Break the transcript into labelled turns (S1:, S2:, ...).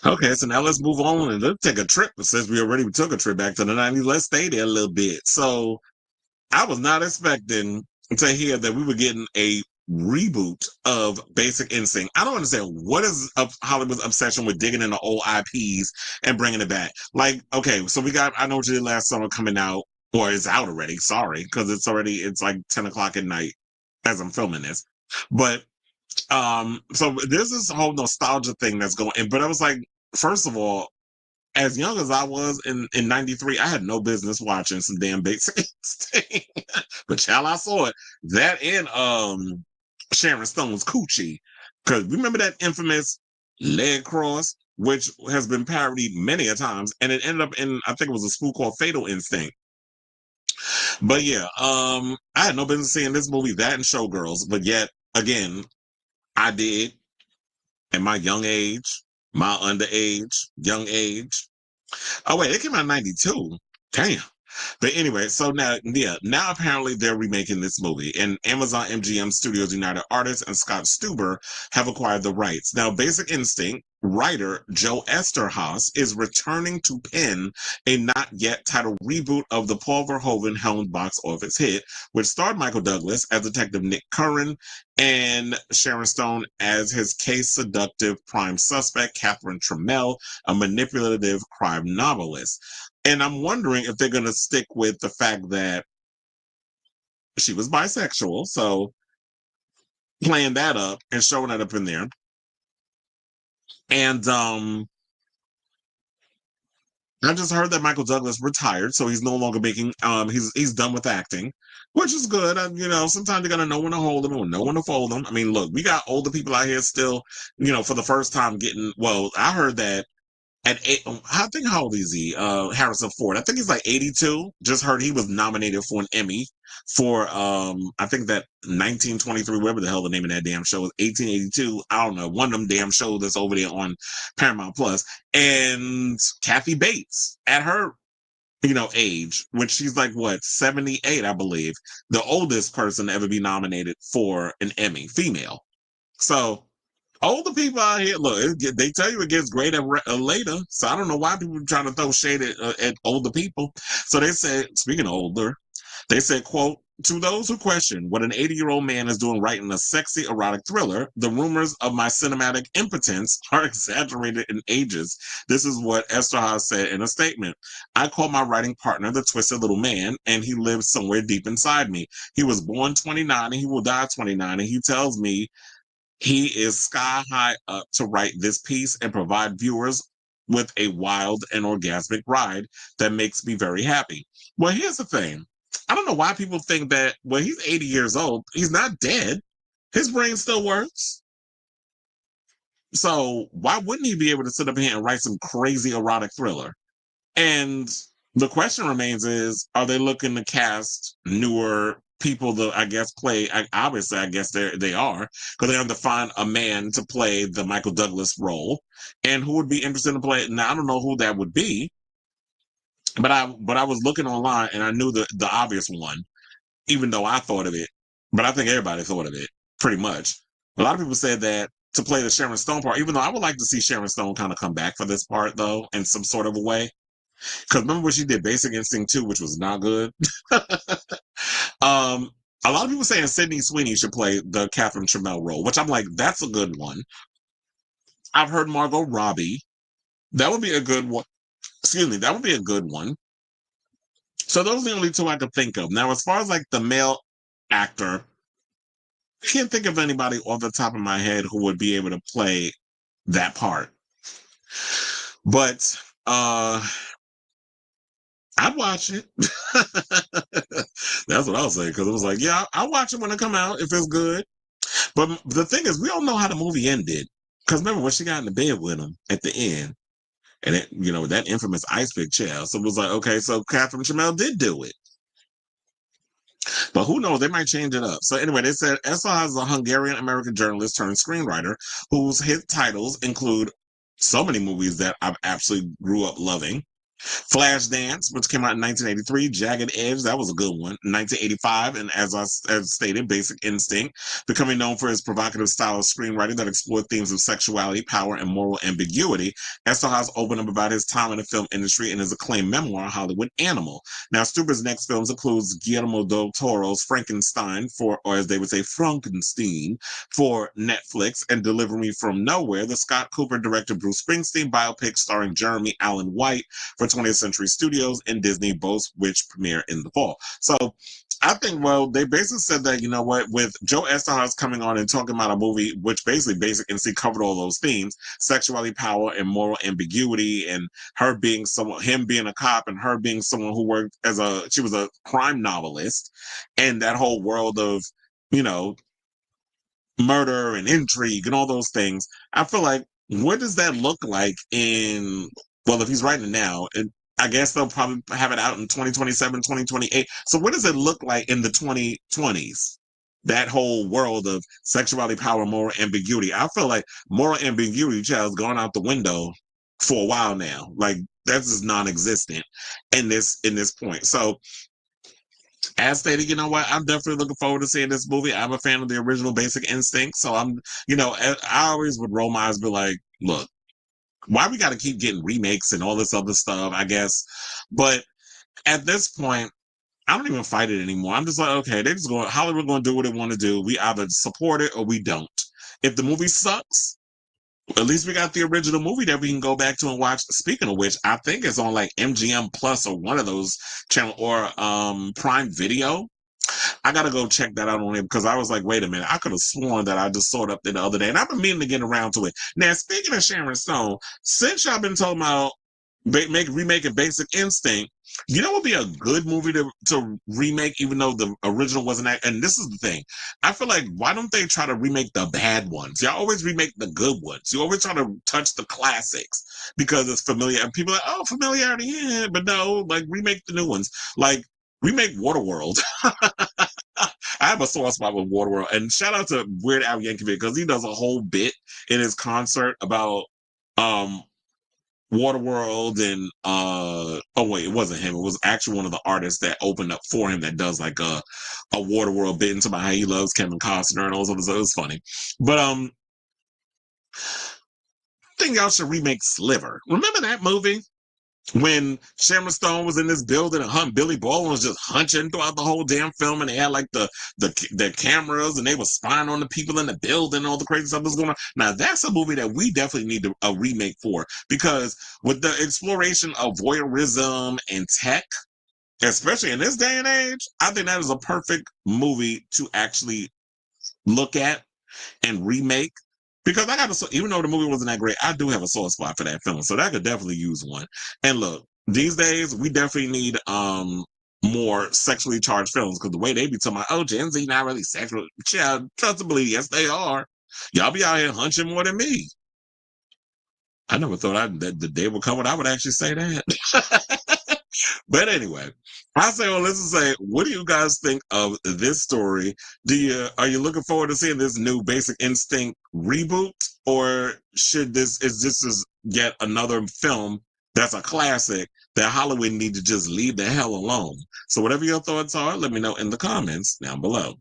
S1: Okay, so now let's move on and let's take a trip. Since we already took a trip back to the 90s, let's stay there a little bit. So I was not expecting to hear that we were getting a reboot of Basic Instinct. I don't understand what is Hollywood's obsession with digging into old IPs and bringing it back. Like, okay, so we got I Know What You Did Last Summer coming out, or it's out already. Sorry, because it's like 10 o'clock at night as I'm filming this. But so there's this whole nostalgia thing that's going. But I was like, first of all, as young as I was in '93, I had no business watching some damn Basic Instinct. But child, I saw it. That and Sharon Stone's Coochie. Because remember that infamous leg cross, which has been parodied many a times, and it ended up in I think it was a spool called Fatal Instinct. But yeah, I had no business seeing this movie, that and Showgirls, but yet again, I did at my young age, my underage, young age. Oh wait, it came out in '92. Damn. But anyway, so now, yeah, now apparently they're remaking this movie, and Amazon MGM Studios United Artists and Scott Stuber have acquired the rights. Now, Basic Instinct writer Joe Eszterhas is returning to pen a not yet titled reboot of the Paul Verhoeven helmed box office hit, which starred Michael Douglas as Detective Nick Curran and Sharon Stone as his case seductive prime suspect, Catherine Trammell, a manipulative crime novelist. And I'm wondering if they're going to stick with the fact that she was bisexual. So playing that up and showing that up in there. And I just heard that Michael Douglas retired, so he's no longer making. He's done with acting, which is good. Sometimes you're gonna know when to hold them or know when to fold them. I mean, look, we got older people out here still, for the first time getting. Well, I heard that at eight, I think how old is he? Harrison Ford. I think he's like 82. Just heard he was nominated for an Emmy for I think that 1923, whatever the hell the name of that damn show is, 1882. I don't know, one of them damn shows that's over there on Paramount Plus. And Kathy Bates at her age, when she's like what 78, I believe, the oldest person to ever be nominated for an Emmy, female. So older people out here, look, they tell you it gets greater later. So I don't know why people are trying to throw shade at older people. So they said, speaking of older, they said, quote, to those who question what an 80-year-old man is doing writing a sexy erotic thriller, the rumors of my cinematic impotence are exaggerated in ages. This is what Eszterhas said in a statement. I call my writing partner the twisted little man, and he lives somewhere deep inside me. He was born 29 and he will die 29, and he tells me he is sky high up to write this piece and provide viewers with a wild and orgasmic ride that makes me very happy. Well, here's the thing. I don't know why people think that when he's 80 years old, he's not dead. His brain still works. So why wouldn't he be able to sit up here and write some crazy erotic thriller? And the question remains is, are they looking to cast newer people to, I guess, play? Obviously, I guess they are, because they have to find a man to play the Michael Douglas role. And who would be interested in play it? Now, I don't know who that would be, but I was looking online and I knew the obvious one, even though I thought of it. But I think everybody thought of it, pretty much. A lot of people said that to play the Sharon Stone part, even though I would like to see Sharon Stone kind of come back for this part, though, in some sort of a way. Because remember what she did Basic Instinct 2, which was not good. um, a lot of people saying Sydney Sweeney should play the Catherine Trammell role, which I'm like, that's a good one. I've heard Margot Robbie. That would be a good one. Excuse me, that would be a good one. So those are the only two I could think of. Now, as far as like the male actor, I can't think of anybody off the top of my head who would be able to play that part. But I'd watch it. That's what I'll say, because it was like, yeah, I'll watch it when it come out if it's good. But the thing is, we don't know how the movie ended. Because remember when she got in the bed with him at the end, and that infamous ice pick chair. So it was like, okay, so Catherine Trammell did do it. But who knows? They might change it up. So anyway, they said Eszterhas is a Hungarian-American journalist turned screenwriter whose hit titles include so many movies that I've absolutely grew up loving. Flashdance, which came out in 1983, Jagged Edge, that was a good one. In 1985, and as stated, Basic Instinct, becoming known for his provocative style of screenwriting that explored themes of sexuality, power, and moral ambiguity. Eszterhas opened up about his time in the film industry in his acclaimed memoir, Hollywood Animal. Now, Stuber's next films includes Guillermo del Toro's Frankenstein, or as they would say, Frankenstein, for Netflix, and Deliver Me from Nowhere, the Scott Cooper directed Bruce Springsteen biopic starring Jeremy Allen White for 20th Century Studios and Disney, both which premiere in the fall. So I think, well, they basically said that, you know what, with Joe Eszterhas coming on and talking about a movie which basically Basic Instinct covered all those themes, sexuality, power, and moral ambiguity, and her being someone, him being a cop, and her being someone who worked she was a crime novelist, and that whole world of, you know, murder and intrigue and all those things. I feel like, what does that look like in, well, if he's writing it now, and I guess they'll probably have it out in 2027, 2028. So what does it look like in the 2020s? That whole world of sexuality, power, moral ambiguity. I feel like moral ambiguity has gone out the window for a while now. Like, that's just non-existent in this point. So as stated, you know what? I'm definitely looking forward to seeing this movie. I'm a fan of the original Basic Instinct. So I'm, you know, I always would roll my eyes, be like, look, why we got to keep getting remakes and all this other stuff, I guess. But at this point, I don't even fight it anymore. I'm just like, okay, they're just going, Hollywood going to do what they want to do. We either support it or we don't. If the movie sucks, at least we got the original movie that we can go back to and watch. Speaking of which, I think it's on like MGM Plus or one of those channel, or Prime Video. I gotta go check that out on it, because I was like, wait a minute, I could have sworn that I just saw it up there the other day, and I've been meaning to get around to it. Now, speaking of Sharon Stone, since y'all been talking about remaking Basic Instinct, you know what would be a good movie to remake, even though the original wasn't that? And this is the thing. I feel like, why don't they try to remake the bad ones? Y'all always remake the good ones. You always try to touch the classics because it's familiar. And people are like, oh, familiarity, yeah. But no, like, remake the new ones. Like, remake Waterworld. I have a sore spot with Waterworld. And shout out to Weird Al Yankovic, because he does a whole bit in his concert about Waterworld, and oh wait, it wasn't him. It was actually one of the artists that opened up for him that does like a Waterworld bit into about how he loves Kevin Costner and all those. So it was funny. But I think y'all should remake Sliver. Remember that movie? When Sharon Stone was in this building and Billy Baldwin was just hunching throughout the whole damn film, and they had like the cameras, and they were spying on the people in the building, and all the crazy stuff was going on. Now that's a movie that we definitely need a remake for, because with the exploration of voyeurism and tech, especially in this day and age, I think that is a perfect movie to actually look at and remake. Because even though the movie wasn't that great, I do have a soft spot for that film, so that could definitely use one. And look, these days we definitely need more sexually charged films, because the way they be talking about, oh, Gen Z not really sexual, child, trust to believe, yes they are. Y'all be out here hunching more than me. I never thought that the day would come when I would actually say that. But anyway, I say, well, let's say, what do you guys think of this story? Are you looking forward to seeing this new Basic Instinct reboot, or is this yet another film that's a classic that Hollywood need to just leave the hell alone? So whatever your thoughts are, let me know in the comments down below.